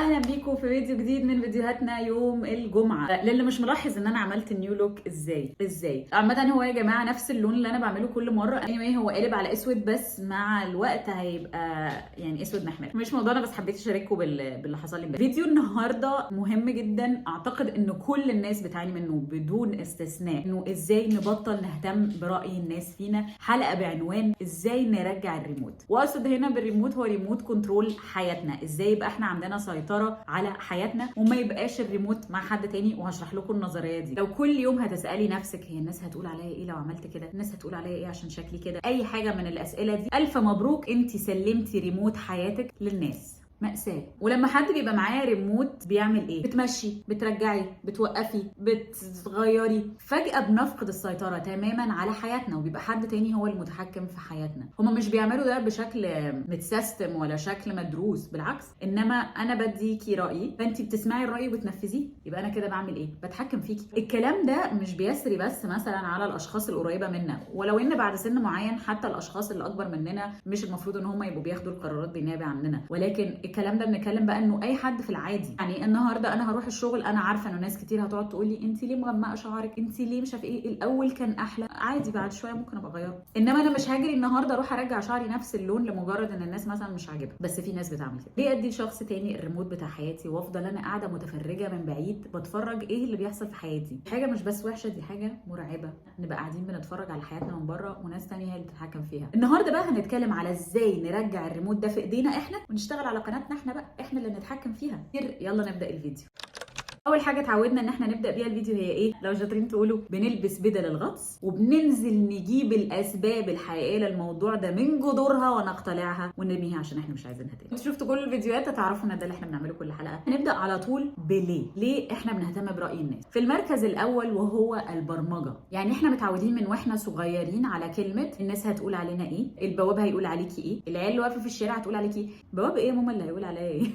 واهلا بيكم في فيديو جديد من فيديوهاتنا يوم الجمعه. للي مش ملاحظ ان انا عملت نيو لوك ازاي عامه، هو يا جماعه نفس اللون اللي انا بعمله كل مره. anyway هو قالب على اسود، بس مع الوقت هيبقى يعني اسود محمر. مش موضوعنا، بس حبيت اشارككم باللي حصل لي. فيديو النهارده مهم جدا، اعتقد ان كل الناس بتعاني منه بدون استثناء، انه ازاي نبطل نهتم براي الناس فينا. حلقه بعنوان ازاي نرجع الريموت، واقصد هنا بالريموت هو ريموت كنترول حياتنا. ازاي يبقى احنا عندنا سيطره على حياتنا وما يبقاش الريموت مع حد تاني. وهشرح لكم النظريه دي. لو كل يوم هتسالي نفسك هي الناس هتقول عليا ايه لو عملت كده، الناس هتقول عليا ايه عشان شكلي كده، اي حاجه من الاسئله دي، الف مبروك، انت سلمتي ريموت حياتك للناس. مأساة. ولما حد بيبقى معاه ريموت بيعمل ايه؟ بتمشي، بترجعي، بتوقفي، بتغيري. فجأة بنفقد السيطرة تماما على حياتنا، وبيبقى حد تاني هو المتحكم في حياتنا. هما مش بيعملوا ده بشكل متسيستم ولا شكل مدروس، بالعكس. انما انا بديكي رأيي، فانتي بتسمعي الرأي وتنفذيه. يبقى انا كده بعمل ايه؟ بتحكم فيكي. الكلام ده مش بيسري بس مثلا على الاشخاص القريبة منا، ولو ان بعد سن معين حتى الاشخاص اللي اكبر مننا مش المفروض ان هم يبقوا بياخدوا القرارات بالنيابة عننا. ولكن الكلام ده بنتكلم بقى انه اي حد في العادي. يعني النهارده انا هروح الشغل، انا عارفه انه ناس كتير هتقعد تقول لي انت ليه مغمقه شعرك، انت ليه مش عارفه ايه، الاول كان احلى. عادي، بعد شويه ممكن ابقى اغيره. انما انا مش هاجري النهارده اروح ارجع شعري نفس اللون لمجرد ان الناس مثلا مش عاجبها. بس في ناس بتعمل كده. ليه ادي لشخص تاني الريموت بتاع حياتي وافضل انا قاعده متفرجه من بعيد بتفرج ايه اللي بيحصل في حياتي؟ حاجه مش بس وحشه، دي حاجه مرعبه. نبقى قاعدين بنتفرج على حياتنا من بره وناس تانية هي اللي بتتحكم فيها. النهارده بقى هنتكلم على ازاي نرجع الريموت ده في ايدينا احنا، ونشتغل على قناتنا احنا بقى، احنا اللي نتحكم فيها. يلا نبدا الفيديو. اول حاجه اتعودنا ان احنا نبدا بيها الفيديو هي ايه؟ لو شاطرين تقولوا بنلبس بدل الغطس وبننزل نجيب الاسباب الحقيقيه للموضوع ده من جذورها ونقتلعها ونرميها عشان احنا مش عايزينها تاني. انتوا شفتوا كل الفيديوهات هتعرفوا ان ده اللي احنا بنعمله كل حلقه. هنبدا على طول ليه احنا بنهتم براي الناس. في المركز الاول وهو البرمجه. يعني احنا متعودين من واحنا صغيرين على كلمه الناس هتقول علينا ايه، البواب هيقول عليكي ايه، العيال اللي واقفه في الشارع هتقول عليكي ايه. بواب ايه يا ماما اللي هيقول عليا ايه؟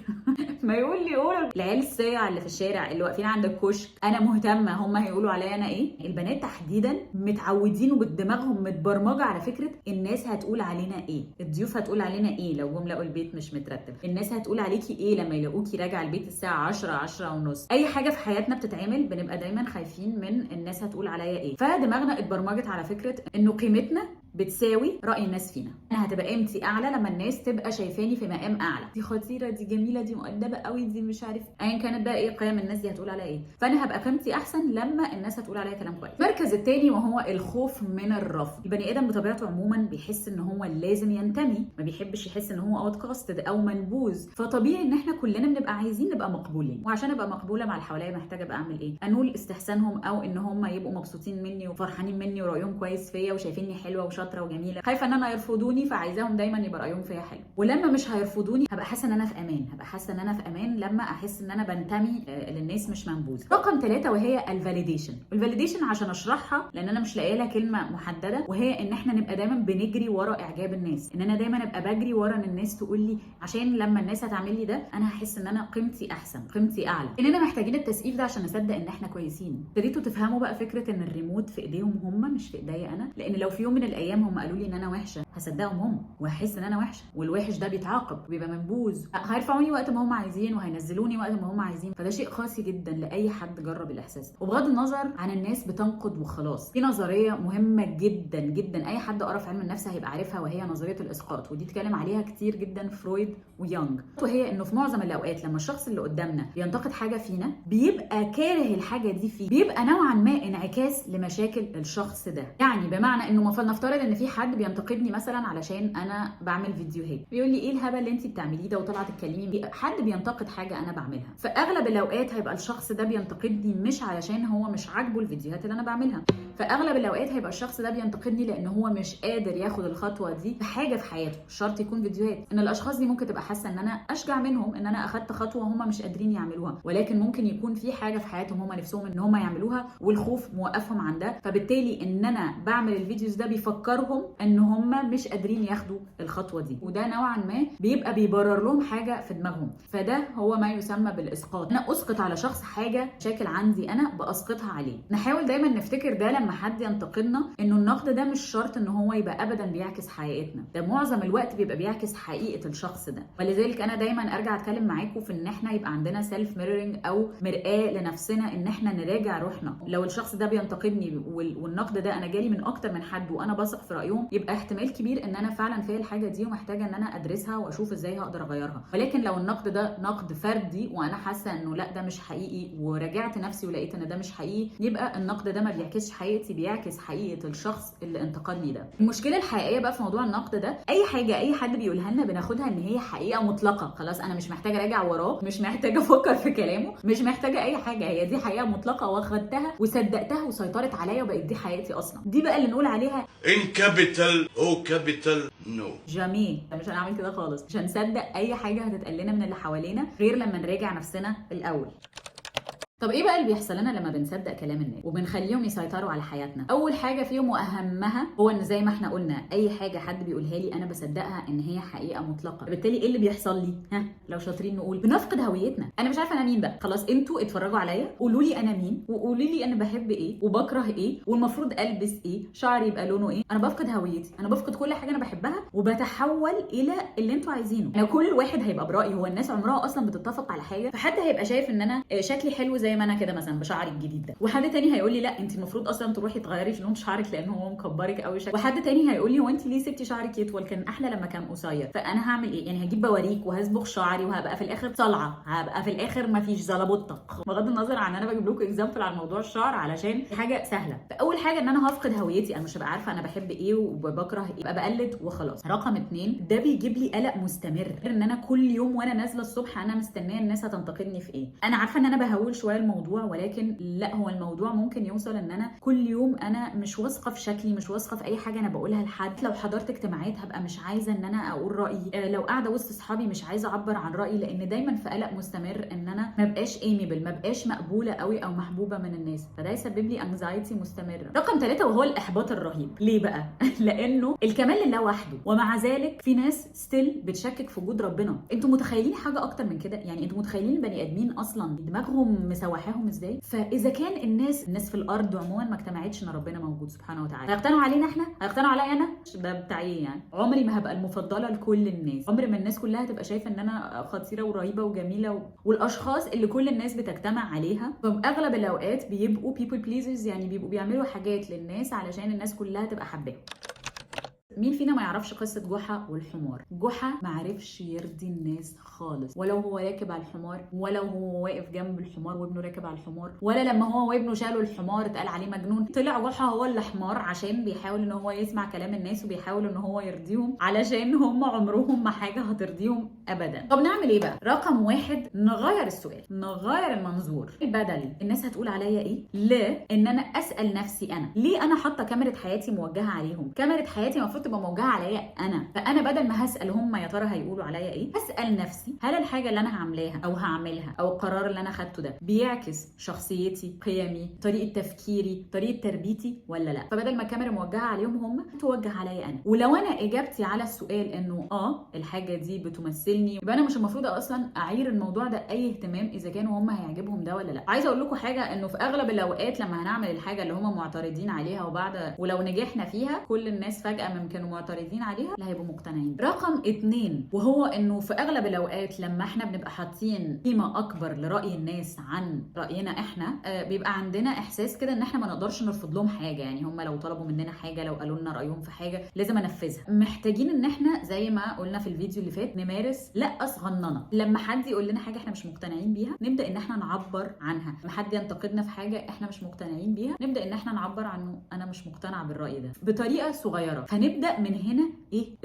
ما يقول لي قول. العيال الصيع اللي في الشارع اللي واقفين عند الكشك انا مهتمه هم هيقولوا عليا انا ايه. البنات تحديدا متعودين وبدماغهم متبرمجه على فكره الناس هتقول علينا ايه، الضيوف هتقول علينا ايه لو جم لقوا البيت مش مترتب، الناس هتقول عليكي ايه لما يلاقوكي راجعه البيت الساعه 10 ونص. اي حاجه في حياتنا بتتعمل بنبقى دايما خايفين من الناس هتقول عليا ايه. فدماغنا اتبرمجت على فكره انه قيمتنا بتساوي راي الناس فينا. انا هتبقى قيمتي اعلى لما الناس تبقى شايفاني في مقام اعلى، دي خطيره، دي جميله، دي مؤدبه قوي، دي مش عارف ايا كانت بقى ايه قيم الناس دي هتقول عليا ايه. فانا هبقى قيمتي احسن لما الناس هتقول عليا كلام كويس. المركز الثاني وهو الخوف من الرفض. البني ادم بطبيعته عموما بيحس ان هو لازم ينتمي، ما بيحبش يحس ان هو اوتكاستد او منبوذ. فطبيعي ان احنا كلنا بنبقى عايزين نبقى مقبولين، وعشان ابقى مقبوله مع اللي حواليا محتاجه ابقى اعمل ايه؟ انول استحسانهم، او ان هم يبقوا مبسوطين مني وفرحانين مني ورايهم كويس فيا وشايفيني حلوه وشاطره وجميله. خايفه ان انا يرفضوني فعايزاهم دايما يبقى رايهم فيا حلو. ولما مش هيرفضوني هبقى حاسه ان انا في امان، هبقى حاسه ان انا في امان لما احس ان انا بنتمي للناس مش منبوذ. رقم 3 وهي الفاليديشن. والفاليديشن عشان اشرحها لان انا مش لاقيه لها كلمه محدده، وهي ان احنا نبقى دايما بنجري ورا اعجاب الناس. ان انا دايما ابقى بجري ورا ان الناس تقول لي، عشان لما الناس هتعمل لي ده انا هحس ان انا قيمتي احسن، قيمتي اعلى. اننا محتاجين التسقيف ده عشان نصدق ان احنا كويسين. ابتديتوا تفهموا بقى فكره ان الريموت في ايديهم هم مش في ايديا انا. لان لو في يوم من الايام هم قالوا لي ان انا وحشه هصدقهم هم، وهحس ان انا وحشه، والوحش ده بيتعاقب وبيبقى منبوذ. هيرفعوني وقت ما هم عايزين وهينزلوني وقت ما هم عايزين. فده شيء قاسي جدا لاي حد جرب الاحساس. وبغض النظر عن الناس بتنقد وخلاص، في نظريه مهمه جدا جدا اي حد قرا في علم النفس هيبقى عارفها، وهي نظريه الاسقاط. ودي اتكلم عليها كتير جدا فرويد ويونغ. وهي انه في معظم الاوقات لما الشخص اللي قدامنا بينتقد حاجه فينا بيبقى كاره الحاجه دي فيه، بيبقى نوعا ما انعكاس لمشاكل الشخص ده. يعني بمعنى انه فلنفترض ان في حد بينتقدني مثلا علشان انا بعمل فيديوهات، بيقول لي ايه الهبل اللي انت بتعمليه ده وطلعت تتكلمي. حد بينتقد حاجه انا بعملها، فاغلب الاوقات هيبقى الشخص ده بينتقدني مش علشان هو مش عاجبه الفيديوهات اللي انا بعملها، فاغلب الاوقات هيبقى الشخص ده بينتقدني لان هو مش قادر ياخد الخطوه دي في حاجه في حياته. مش شرط يكون فيديوهات. ان الاشخاص دي ممكن تبقى حاسه ان انا اشجع منهم ان انا اخدت خطوه هم مش قادرين يعملوها، ولكن ممكن يكون في حاجه في حياتهم هم نفسهم ان هم يعملوها والخوف موقفهم عن ده. فبالتالي ان انا بعمل الفيديوز ده بيفكرهم ان هم مش قادرين ياخدوا الخطوه دي، وده نوعا ما بيبقى بيبرر لهم حاجه في دماغهم. فده هو ما يسمى بالاسقاط. انا اسقط على شخص حاجه مشاكل عندي انا باسقطها عليه. نحاول دايما نفتكر ده لما لما حد ينتقدنا انه النقد ده مش شرط ان هو يبقى ابدا بيعكس حقيقتنا، ده معظم الوقت بيبقى بيعكس حقيقه الشخص ده. ولذلك انا دايما ارجع اتكلم معاكم في ان احنا يبقى عندنا سيلف ميرورنج او مرآة لنفسنا، ان احنا نراجع روحنا. لو الشخص ده بينتقدني والنقد ده انا جالي من اكتر من حد وانا بثق في رايهم، يبقى احتمال كبير ان انا فعلا فيا الحاجه دي ومحتاجه ان انا ادرسها واشوف ازاي هقدر اغيرها. ولكن لو النقد ده نقد فردي وانا حاسه انه لا ده مش حقيقي، وراجعت نفسي ولقيت ان ده مش حقيقي، يبقى النقد ده ما بيعكسش حقيقتي، بيعكس حقيقه الشخص اللي انتقدني ده. المشكله الحقيقيه بقى في موضوع النقد ده، اي حاجه اي حد بيقولها لنا بناخدها ان هي حقيقه مطلقه، خلاص انا مش محتاجه اراجع وراه، مش محتاجه افكر في كلامه، مش محتاجه اي حاجه، هي دي حقيقه مطلقه واخدتها وصدقتها وسيطرت عليا وبقت دي حقيقتي اصلا. دي بقى اللي نقول عليها ان كابيتال او كابيتال نو. جميل، مش هنعمل كده خالص، مش هنصدق اي حاجه هتتقال لنا من اللي حوالينا غير لما نراجع نفسنا الاول. طب ايه بقى اللي بيحصل لنا لما بنصدق كلام الناس وبنخليهم يسيطروا على حياتنا؟ اول حاجه فيهم واهمها هو ان زي ما احنا قلنا اي حاجه حد بيقولها لي انا بصدقها ان هي حقيقه مطلقه. بالتالي ايه اللي بيحصل لي؟ لو شاطرين نقول بنفقد هويتنا. انا مش عارفه انا مين بقى، خلاص انتوا اتفرجوا عليا، قولوا لي انا مين، وقولوا لي انا بحب ايه وبكره ايه والمفروض البس ايه، شعري يبقى لونه ايه. انا بفقد هويتي، انا بفقد كل حاجه انا بحبها وبتحول الى اللي انتوا عايزينه. يعني كل واحد هيبقى برايه، هو الناس عمرها اصلا بتتفق على حاجه، فحد هيبقى شايف ان انا شكلي حلو زي ما انا كده مثلا شعري الجديد ده، وحد تاني هيقول لي لا انت المفروض اصلا تروحي تغيري في لون شعرك لان هو مكبرك قوي شكل، وحد تاني هيقول لي هو انت ليه سبتي شعرك يطول، كان احلى لما كان قصير. فانا هعمل ايه؟ يعني هجيب بواريك وهصبغ شعري وهبقى في الاخر طالعه، هبقى في الاخر ما فيش زلبطه. بغض النظر عن انا بجيب لكم اكزامبل عن موضوع الشعر علشان حاجه سهله. فاول حاجه ان انا هفقد هويتي، انا مش هبقى عارفه انا بحب ايه وبكره ايه، يبقى بقلد وخلاص. رقم 2 ده بيجيب لي قلق مستمر، ان انا كل يوم وانا نازله الصبح انا مستنيه الناس هتنتقدني في ايه. انا عارفه ان انا بهول شويه الموضوع، ولكن لا، هو الموضوع ممكن يوصل ان انا كل يوم انا مش واثقه في شكلي، مش واثقه في اي حاجه انا بقولها لحد. لو حضرت اجتماعات هبقى مش عايزه ان انا اقول رايي، لو قاعده وسط اصحابي مش عايزه اعبر عن رايي، لان دايما في قلق مستمر ان انا ما بقاش ايميبل، ما بقاش مقبوله قوي او محبوبه من الناس، فده يسبب لي انكزايتي مستمره. رقم 3 وهو الاحباط الرهيب. ليه بقى؟ لانه الكمال لله وحده، ومع ذلك في ناس ستيل بتشكك في وجود ربنا. انتوا متخيلين حاجه اكتر من كده؟ يعني انتوا متخيلين البني ادمين اصلا دماغهم مسوحاهم ازاي؟ فاذا كان الناس في الارض عموما ما اجتمعتش ان ربنا موجود سبحانه وتعالى، هيقتنعوا علينا احنا؟ هيقتنعوا عليا انا؟ ده بتاع ايه يعني؟ عمري ما هبقى المفضله لكل الناس، عمر ما الناس كلها هتبقى شايفه ان انا خطيره ورهيبه وجميله والاشخاص اللي كل الناس بتجتمع عليها في اغلب الاوقات بيبقوا people pleasers، يعني بيبقوا بيعملوا حاجات للناس علشان الناس كلها تبقى حباهم. مين فينا ما يعرفش قصه جحا والحمار؟ جحا ما عرفش يرضي الناس خالص، ولو هو راكب على الحمار، ولو هو واقف جنب الحمار وابنه راكب على الحمار، ولا لما هو وابنه شالوا الحمار اتقال عليه مجنون. طلع جحا هو اللي حمار عشان بيحاول ان هو يسمع كلام الناس وبيحاول ان هو يرضيهم، علشان هم عمرهم ما حاجه هترضيهم ابدا. طب نعمل ايه بقى؟ رقم 1 نغير السؤال، نغير المنظور. بدل الناس هتقول عليا ايه، لا ان انا اسال نفسي انا ليه انا حاطه كاميرا حياتي موجهه عليهم. كاميرا حياتي المفروض تبقى موجهه عليا انا، فانا بدل ما هسال هم يا ترى هيقولوا عليا ايه، هسال نفسي هل الحاجه اللي انا عاملاها او هعملها او القرار اللي انا خدته ده بيعكس شخصيتي، قيمي، طريقه تفكيري، طريقه تربيتي ولا لا. فبدل ما الكاميرا موجهه عليهم هم، توجه عليا انا. ولو انا اجابتي على السؤال انه الحاجه دي بتمثلني، يبقى انا مش المفروض اصلا اعير الموضوع ده اي اهتمام اذا كانوا هم هيعجبهم ده ولا لا. عايزه اقول لكم حاجه، انه في اغلب الاوقات لما هنعمل الحاجه اللي هم معترضين عليها ولو نجحنا فيها كل الناس فجاه من كانوا معترضين عليها لا هيبقوا مقتنعين. رقم 2 وهو انه في اغلب الاوقات لما احنا بنبقى حاطين قيمه اكبر لراي الناس عن راينا احنا، بيبقى عندنا احساس كده ان احنا ما نقدرش نرفض لهم حاجه. يعني هم لو طلبوا مننا حاجه، لو قالوا لنا رايهم في حاجه لازم انفذها. محتاجين ان احنا زي ما قلنا في الفيديو اللي فات نمارس لا صغننه. لما حد يقول لنا حاجه احنا مش مقتنعين بيها نبدا ان احنا نعبر عنها. لما حد ينتقدنا في حاجه احنا مش مقتنعين بيها نبدا ان احنا نعبر عنه انا مش مقتنع بالراي ده بطريقه صغيره. فنبدا من هنا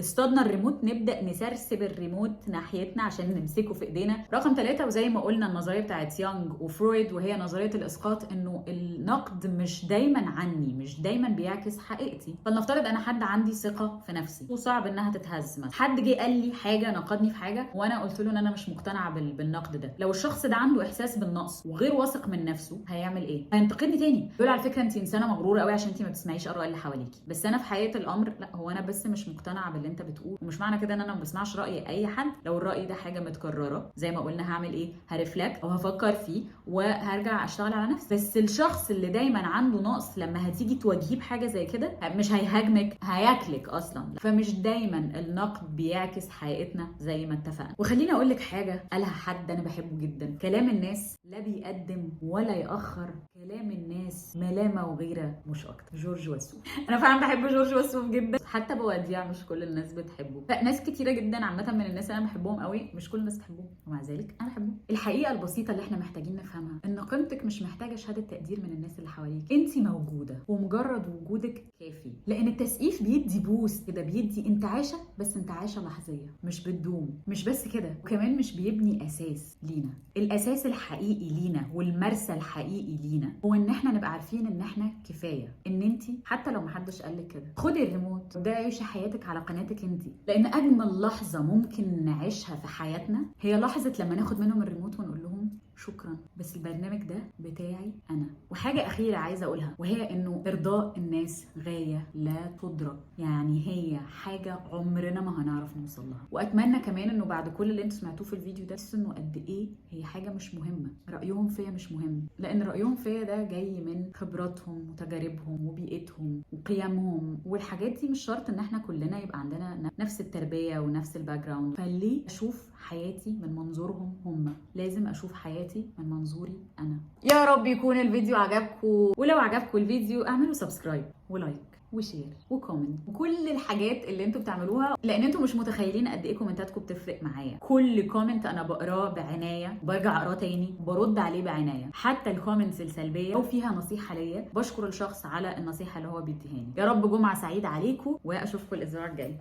اصطادنا الريموت، نبدا نسرسب الريموت ناحيتنا عشان نمسكه في ايدينا. رقم 3 وزي ما قلنا النظريه بتاعت يونغ وفرويد وهي نظريه الاسقاط، انه النقد مش دايما عني، مش دايما بيعكس حقيقتي. فلنفترض انا حد عندي ثقه في نفسي وصعب انها تتهز، مثلا حد جه قال لي حاجه، نقدني في حاجه وانا قلت له ان انا مش مقتنعه بالنقد ده. لو الشخص ده عنده احساس بالنقص وغير واثق من نفسه هيعمل ايه؟ هينتقدني تاني، يقول على فكره انت انسانه مغروره قوي عشان انت ما بتسمعيش اراء اللي حواليكي. بس انا في حقيقه الامر لا، هو انا بس مش مقتنعه باللي انت بتقول، ومش معنى كده ان انا ما بسمعش راي اي حد. لو الراي ده حاجه متكرره زي ما قلنا هعمل ايه؟ هرفلكت او هفكر فيه وهرجع اشتغل على نفسي. بس الشخص اللي دايما عنده نقص لما هتيجي تواجهيه بحاجه زي كده مش هيهاجمك، هياكلك اصلا. فمش دايما النقد بيعكس حقيقتنا زي ما اتفقنا. وخليني اقول لك حاجه قالها حد انا بحبه جدا: كلام الناس لا بيقدم ولا ياخر، كلام الناس ملامه وغيره مش اكتر. جورج وسوف. انا فعلا بحب جورج وسوف جدا، حتى بوديع مش كل الناس بتحبه. فناس كتيره جدا عامه من الناس اللي انا بحبهم قوي مش كل الناس بتحبهم، ومع ذلك انا بحبهم. الحقيقه البسيطه اللي احنا محتاجين نفهمها ان قيمتك مش محتاجه شهاده تقدير من الناس اللي حواليك، انت موجوده ومجرد وجودك كافي. لان التسقيف بيدي بوست كده، بيدي انتعاشه، بس انتعاشه لحظيه مش بتدوم. مش بس كده، وكمان مش بيبني اساس لينا. الاساس الحقيقي لينا والمرسى الحقيقي لينا هو ان احنا نبقى عارفين ان احنا كفايه، ان انت حتى لو محدش قالك كده. خدي الريموت وابداي عيشي حياتك على قناتك انت، لان اجمل لحظه ممكن نعيشها في حياتنا هي لحظه لما ناخد منهم الريموت ونقول لهم شكرا، بس البرنامج ده بتاعي انا. وحاجه اخيره عايزه اقولها، وهي انه ارضاء الناس غايه لا تدرك، يعني هي حاجه عمرنا ما هنعرف نوصل لها. واتمنى كمان انه بعد كل اللي انتوا سمعتوه في الفيديو ده تحسوا انه قد ايه هي حاجه مش مهمه. رايهم فيا مش مهم، لان رايهم فيا ده جاي من خبراتهم وتجاربهم وبيئتهم وقيمهم، والحاجات دي مش شرط ان احنا كلنا يبقى عندنا نفس التربيه ونفس الباك جراوند. فليه اشوف حياتي من منظورهم هم؟ لازم اشوف حياتي من منظوري انا. يا رب يكون الفيديو عجبكم، ولو عجبكم الفيديو اعملوا سبسكرايب ولايك وشير وكومنت وكل الحاجات اللي انتوا بتعملوها، لان انتوا مش متخيلين قد ايه كومنتاتكم بتفرق معايا. كل كومنت انا بقراه بعنايه، برجع اقراه تاني وبرد عليه بعنايه. حتى الكومنتس السلبيه لو فيها نصيحه ليا بشكر الشخص على النصيحه اللي هو بيديهاني. يا رب جمعه سعيده عليكم، واشوفكم الاسبوع الجاي.